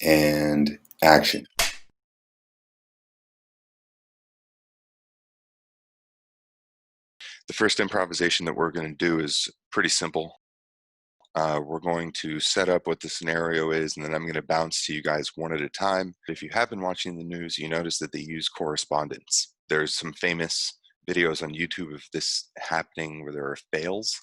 and action. The first improvisation that we're going to do is pretty simple. We're going to set up what the scenario is, and then I'm going to bounce to you guys one at a time. If you have been watching the news, you notice that they use correspondence. There's some famous videos on YouTube of this happening where there are fails,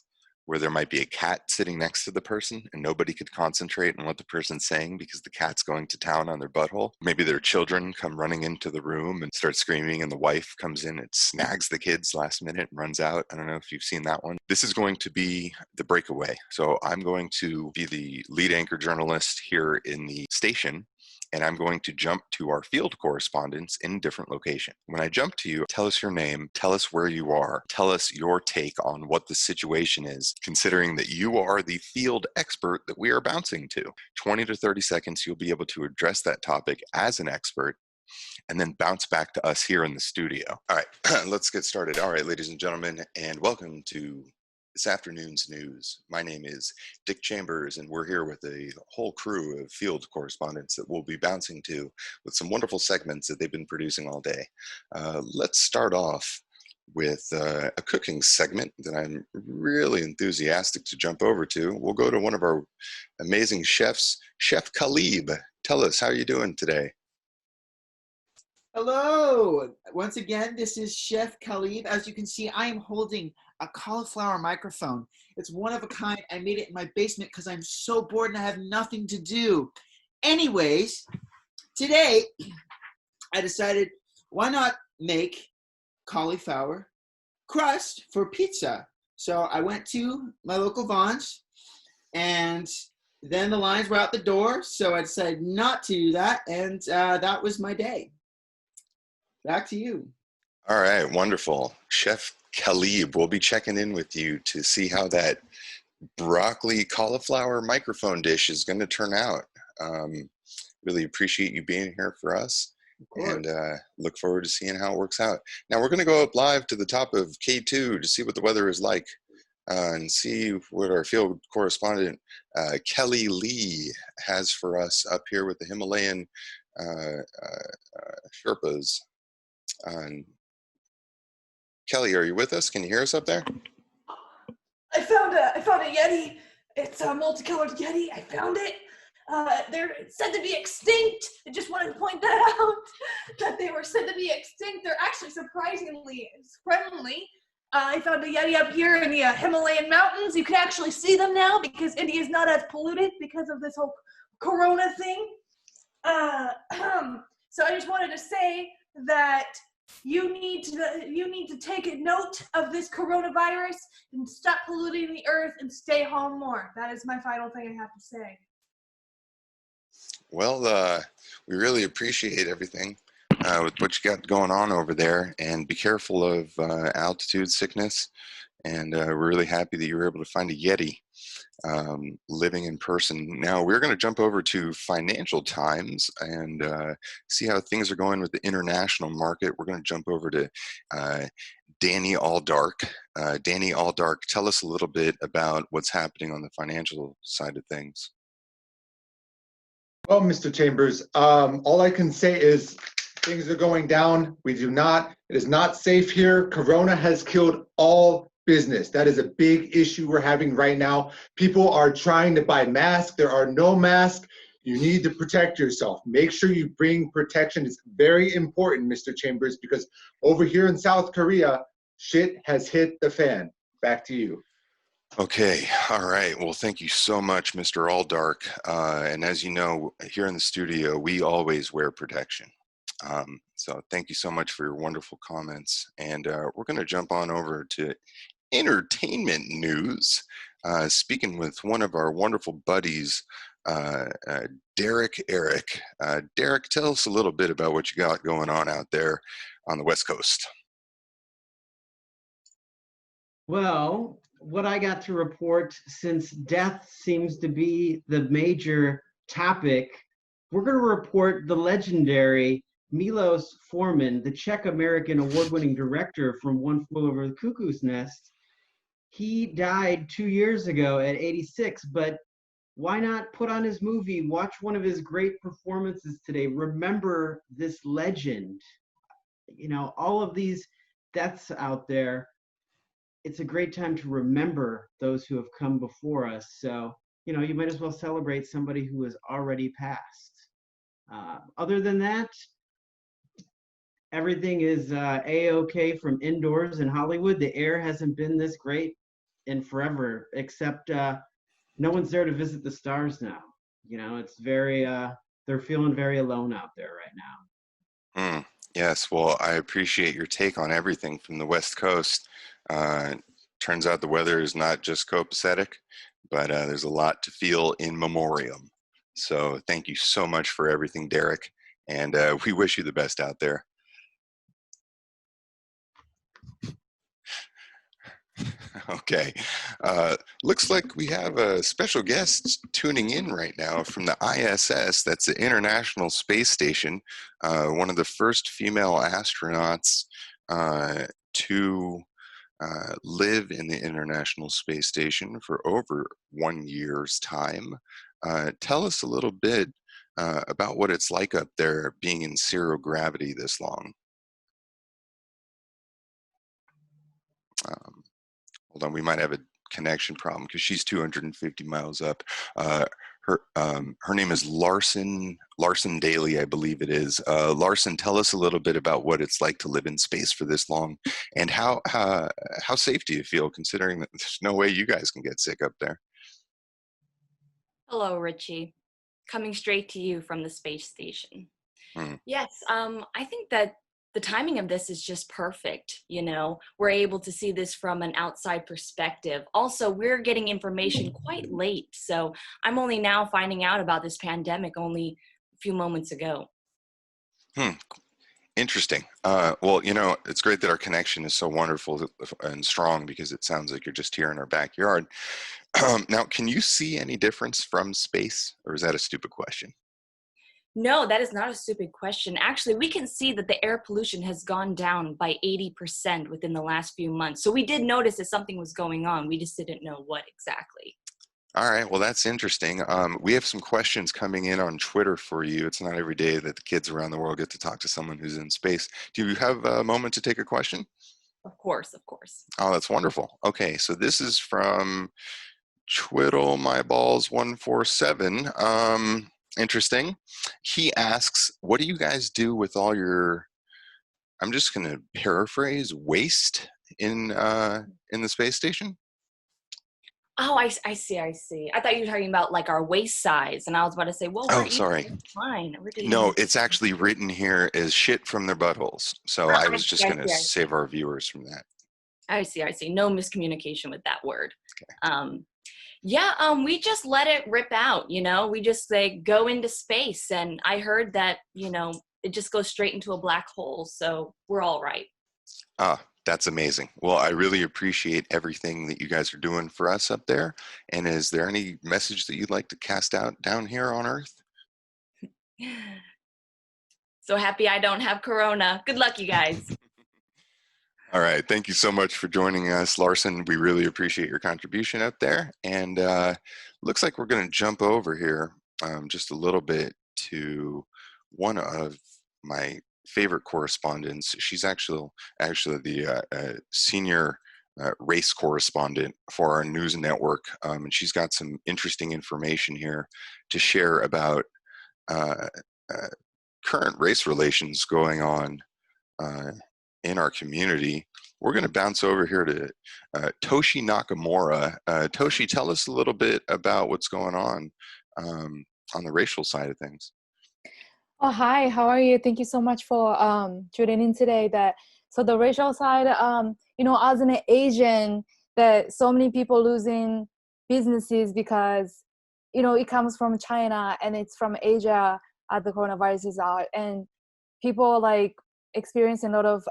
where there might be a cat sitting next to the person and nobody could concentrate on what the person's saying because the cat's going to town on their butthole. Maybe their children come running into the room and start screaming, and the wife comes in and snags the kids last minute and runs out. I don't know if you've seen that one. This is going to be the Breakaway. So I'm going to be the lead anchor journalist here in the station, and I'm going to jump to our field correspondents in a different location. When I jump to you, tell us your name, tell us where you are, tell us your take on what the situation is, considering that you are the field expert that we are bouncing to. 20 to 30 seconds, you'll be able to address that topic as an expert, and then bounce back to us here in the studio. All right, let's get started. All right, ladies and gentlemen, and welcome to this afternoon's news. My name is Dick Chambers, and we're here with a whole crew of field correspondents that we'll be bouncing to with some wonderful segments that they've been producing all day. Let's start off with a cooking segment that I'm really enthusiastic to jump over to. We'll go to one of our amazing chefs, Chef Khalib. Tell us, how are you doing today? Hello! Once again, this is Chef Khalib. As you can see, I am holding a cauliflower microphone. It's one of a kind. I made it in my basement because I'm so bored and I have nothing to do. Anyways, today I decided, why not make cauliflower crust for pizza? So I went to my local Vons, and then the lines were out the door, so I decided not to do that, and that was my day. Back to you. All right, wonderful. Chef Khalib, we'll be checking in with you to see how that broccoli cauliflower microphone dish is going to turn out. Really appreciate you being here for us, and look forward to seeing how it works out. Now we're going to go up live to the top of K2 to see what the weather is like, and see what our field correspondent Kelsey Lee has for us up here with the Himalayan Sherpas. Kelly, are you with us? Can you hear us up there? I found a Yeti. It's a multicolored Yeti. I found it. They're said to be extinct. I just wanted to point that out, that they were said to be extinct. They're actually surprisingly friendly. I found a Yeti up here in the Himalayan mountains. You can actually see them now because India is not as polluted because of this whole corona thing. So I just wanted to say that you need to take a note of this coronavirus and stop polluting the earth and stay home more. That is my final thing I have to say. Well, we really appreciate everything with what you got going on over there, and be careful of altitude sickness. And we're really happy that you were able to find a Yeti living in person. Now we're going to jump over to Financial Times and see how things are going with the international market. We're going to jump over to Danny Alldark. Danny Alldark, tell us a little bit about what's happening on the financial side of things. Well, Mr. Chambers, all I can say is things are going down. It is not safe here. Corona has killed all business. That is a big issue we're having right now. People are trying to buy masks. There are no masks. You need to protect yourself. Make sure you bring protection. It's very important, Mr. Chambers, because over here in South Korea, shit has hit the fan. Back to you. Okay, all right. Well, thank you so much, Mr. Alldark. And as you know, here in the studio, we always wear protection. So thank you so much for your wonderful comments. And we're going to jump on over to entertainment news, speaking with one of our wonderful buddies, Derek Eric. Derek, tell us a little bit about what you got going on out there on the West Coast. Well, what I got to report, since death seems to be the major topic, we're going to report the legendary Milos Forman, the Czech-American award-winning director from One Flew Over the Cuckoo's Nest. He died 2 years ago at 86, but why not put on his movie, watch one of his great performances today, remember this legend. You know, all of these deaths out there, it's a great time to remember those who have come before us. So, you know, you might as well celebrate somebody who has already passed. Other than that, everything is A-OK from indoors in Hollywood. The air hasn't been this great in forever, except no one's there to visit the stars now. You know, it's very, they're feeling very alone out there right now. Yes, well, I appreciate your take on everything from the West Coast. Turns out the weather is not just copacetic, but there's a lot to feel in memoriam. So thank you so much for everything, Derek, and we wish you the best out there. Okay, looks like we have a special guest tuning in right now from the ISS, that's the International Space Station, one of the first female astronauts to live in the International Space Station for over 1 year's time. Tell us a little bit about what it's like up there being in zero gravity this long. Hold on, we might have a connection problem because she's 250 miles up. Her name is Larson Daly, I believe it is. Larson, tell us a little bit about what it's like to live in space for this long, and how safe do you feel considering that there's no way you guys can get sick up there? Hello, Richie. Coming straight to you from the space station. Yes, I think that the timing of this is just perfect. You know, we're able to see this from an outside perspective. Also, we're getting information quite late. So I'm only now finding out about this pandemic only a few moments ago. Interesting. Well, you know, it's great that our connection is so wonderful and strong because it sounds like you're just here in our backyard. Now, can you see any difference from space, or is that a stupid question? No, that is not a stupid question. Actually, we can see that the air pollution has gone down by 80% within the last few months. So we did notice that something was going on. We just didn't know what exactly. All right, well, that's interesting. We have some questions coming in on Twitter for you. It's not every day that the kids around the world get to talk to someone who's in space. Do you have a moment to take a question? Of course, of course. Oh, that's wonderful. Okay, so this is from Twiddlemyballs147. Interesting. He asks, what do you guys do with all your, I'm just going to paraphrase, waste in the space station? Oh, I see. I thought you were talking about like our waist size, and I was about to say, well, we're sorry. Fine. No, it's actually written here as shit from their buttholes. So I was just going to save our viewers from that. I see. No miscommunication with that word. Okay. We just let it rip out, you know, we just like go into space, and I heard that, you know, it just goes straight into a black hole. So we're all right. That's amazing. Well, I really appreciate everything that you guys are doing for us up there. And is there any message that you'd like to cast out down here on Earth? So happy I don't have corona. Good luck, you guys. All right. Thank you so much for joining us, Larson. We really appreciate your contribution up there. And looks like we're going to jump over here just a little bit to one of my favorite correspondents. She's actually the senior race correspondent for our news network. And she's got some interesting information here to share about current race relations going on in our community. We're going to bounce over here to Toshi Nakamura. Toshi, tell us a little bit about what's going on the racial side of things. Oh, hi, how are you? Thank you so much for tuning in today. So the racial side, you know, as an Asian, that so many people losing businesses because, you know, it comes from China and it's from Asia as the coronavirus is out, and people like experiencing a lot of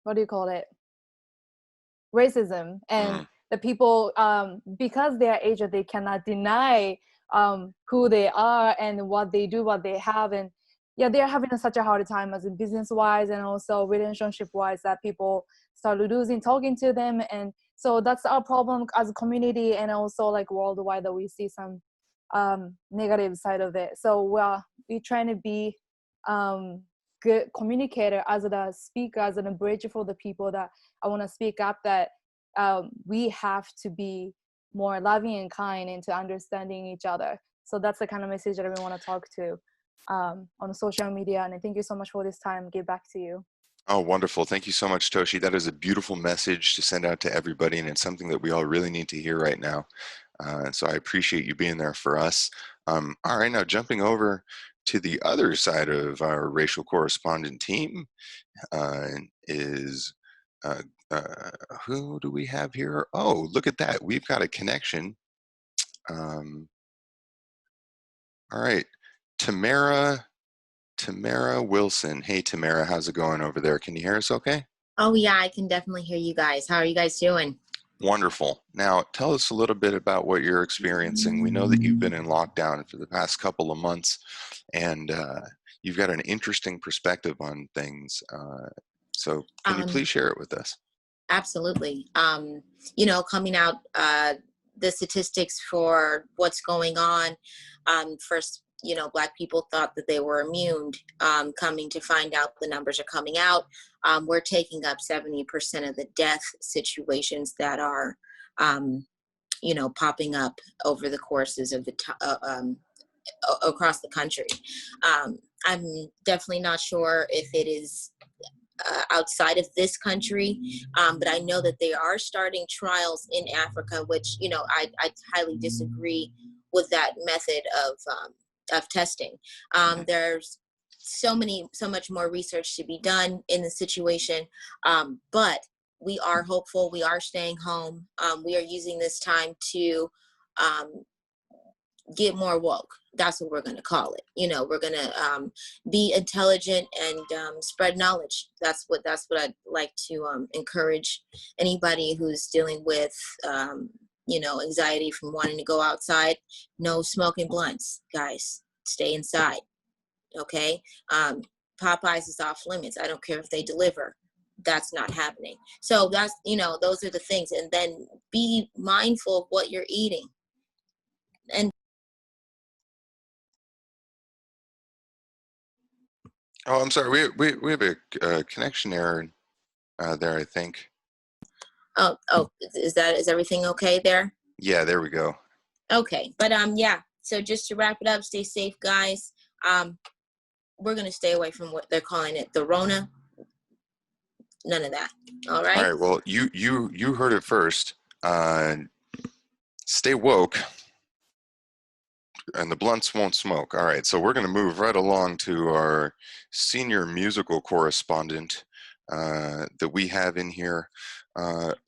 what do you call it, racism, and the people because they are Asian, they cannot deny who they are and what they do, what they have, and yeah, they're having such a hard time as in business wise and also relationship wise, that people start losing talking to them. And so that's our problem as a community, and also like worldwide, that we see some negative side of it. So we're trying to be good communicator as the speaker, as an bridge for the people that I want to speak up, that we have to be more loving and kind into understanding each other. So that's the kind of message that we want to talk to on social media. And I thank you so much for this time. Get back to you. Oh, wonderful. Thank you so much, Toshi. That is a beautiful message to send out to everybody, and it's something that we all really need to hear right now. So I appreciate you being there for us. All right, now jumping over to the other side of our racial correspondent team is, who do we have here? Oh, look at that. We've got a connection. All right, Tamara Wilson. Hey, Tamara, how's it going over there? Can you hear us okay? Oh, yeah, I can definitely hear you guys. How are you guys doing? Wonderful. Now, tell us a little bit about what you're experiencing. We know that you've been in lockdown for the past couple of months, and you've got an interesting perspective on things. So can you please share it with us? Absolutely. Coming out, the statistics for what's going on, first, Black people thought that they were immune. Coming to find out the numbers are coming out. We're taking up 70% of the death situations that are, popping up over the courses of the across the country. I'm definitely not sure if it is outside of this country, but I know that they are starting trials in Africa, which, I highly disagree with that method of testing. There's so much more research to be done in the situation, but we are hopeful. We are staying home. We are using this time to get more woke. That's what we're going to call it. We're going to be intelligent and spread knowledge. That's what I'd like to encourage anybody who's dealing with anxiety from wanting to go outside. No smoking blunts, guys. Stay inside. Okay. Popeyes is off limits. I don't care if they deliver. That's not happening. So that's, those are the things. And then be mindful of what you're eating. And Oh, I'm sorry. We have a connection error there, I think. Oh, is everything okay there? Yeah, there we go. Okay, but yeah. So just to wrap it up, stay safe, guys. We're gonna stay away from what they're calling it, the Rona. None of that. All right. All right. Well, you heard it first. Stay woke. And the blunts won't smoke. All right, so we're going to move right along to our senior musical correspondent that we have in here.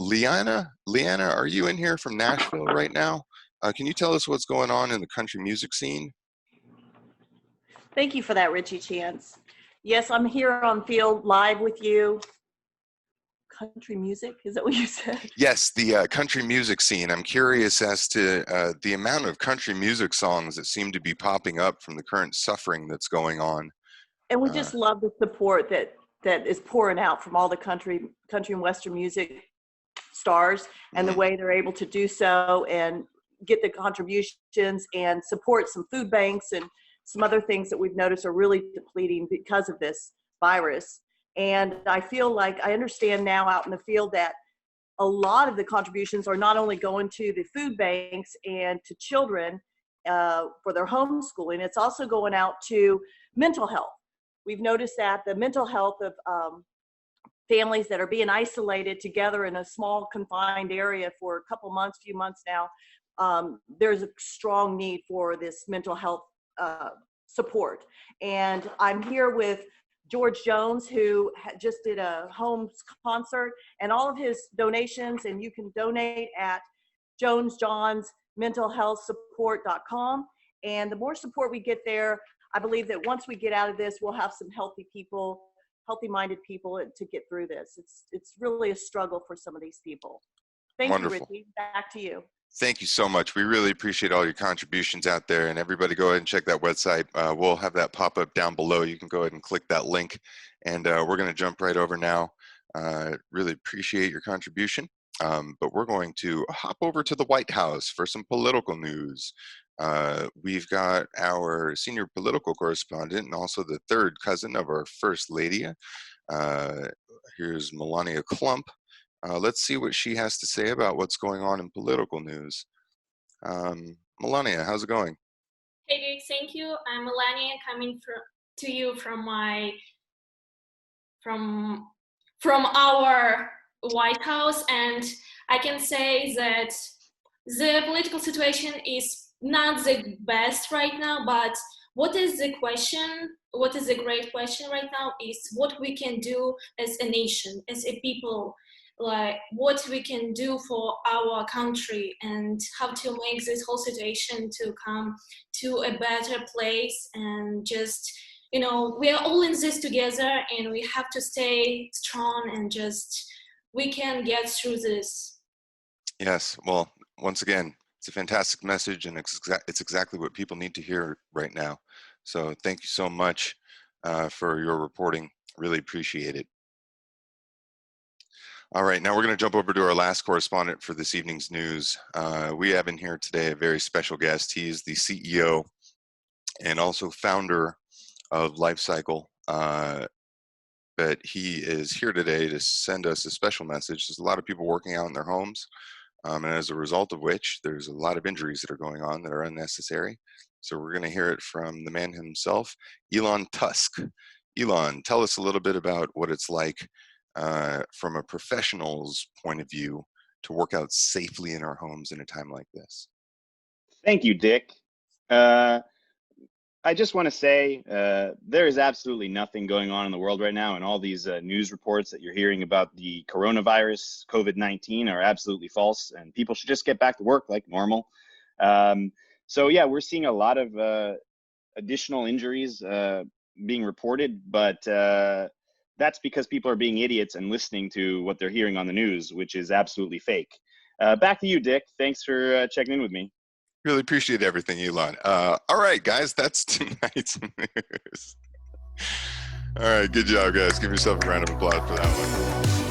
Leanna, are you in here from Nashville right now? Can you tell us what's going on in the country music scene? Thank you for that, Richie Chance. Yes, I'm here on field live with you. Country music, is that what you said? Yes, the country music scene. I'm curious as to the amount of country music songs that seem to be popping up from the current suffering that's going on. And we just love the support that is pouring out from all the country and Western music stars, and the way they're able to do so and get the contributions and support some food banks and some other things that we've noticed are really depleting because of this virus. And I feel like I understand now out in the field that a lot of the contributions are not only going to the food banks and to children for their homeschooling, it's also going out to mental health. We've noticed that the mental health of families that are being isolated together in a small confined area for a few months now, there's a strong need for this mental health support. And I'm here with George Jones, who just did a home concert, and all of his donations, and you can donate at jonesjohnsmentalhealthsupport.com. And the more support we get there, I believe that once we get out of this, we'll have some healthy-minded people to get through this. It's really a struggle for some of these people. Thank Wonderful. you, Richie. Back to you. Thank you so much. We really appreciate all your contributions out there, and everybody go ahead and check that website. We'll have that pop up down below. You can go ahead and click that link, and we're going to jump right over now Really appreciate your contribution. But we're going to hop over to the White House for some political news. We've got our senior political correspondent and also the third cousin of our First Lady. Here's Melania Klump. Let's see what she has to say about what's going on in political news. Melania, how's it going? Hey, Dick, thank you. I'm Melania, coming to you from our White House, and I can say that the political situation is not the best right now, but what is the great question right now is what we can do as a nation, as a people, like what we can do for our country and how to make this whole situation to come to a better place. And just, we are all in this together and we have to stay strong and just, we can get through this. Yes, well, once again, it's a fantastic message, and it's exactly what people need to hear right now. So thank you so much for your reporting. Really appreciate it. All right, now we're going to jump over to our last correspondent for this evening's news. We have in here today a very special guest. He is the CEO and also founder of Lifecycle. But he is here today to send us a special message. There's a lot of people working out in their homes. And as a result of which, there's a lot of injuries that are going on that are unnecessary. So we're going to hear it from the man himself, Elon Tusk. Elon, tell us a little bit about what it's like from a professional's point of view to work out safely in our homes in a time like this. Thank you, Dick. I just want to say there is absolutely nothing going on in the world right now, and all these news reports that you're hearing about the coronavirus, COVID-19, are absolutely false, and people should just get back to work like normal. So yeah, we're seeing a lot of additional injuries being reported, but that's because people are being idiots and listening to what they're hearing on the news, which is absolutely fake. Back to you, Dick. Thanks for checking in with me. Really appreciate everything, Elon. All right, guys, that's tonight's news. All right, good job, guys. Give yourself a round of applause for that one.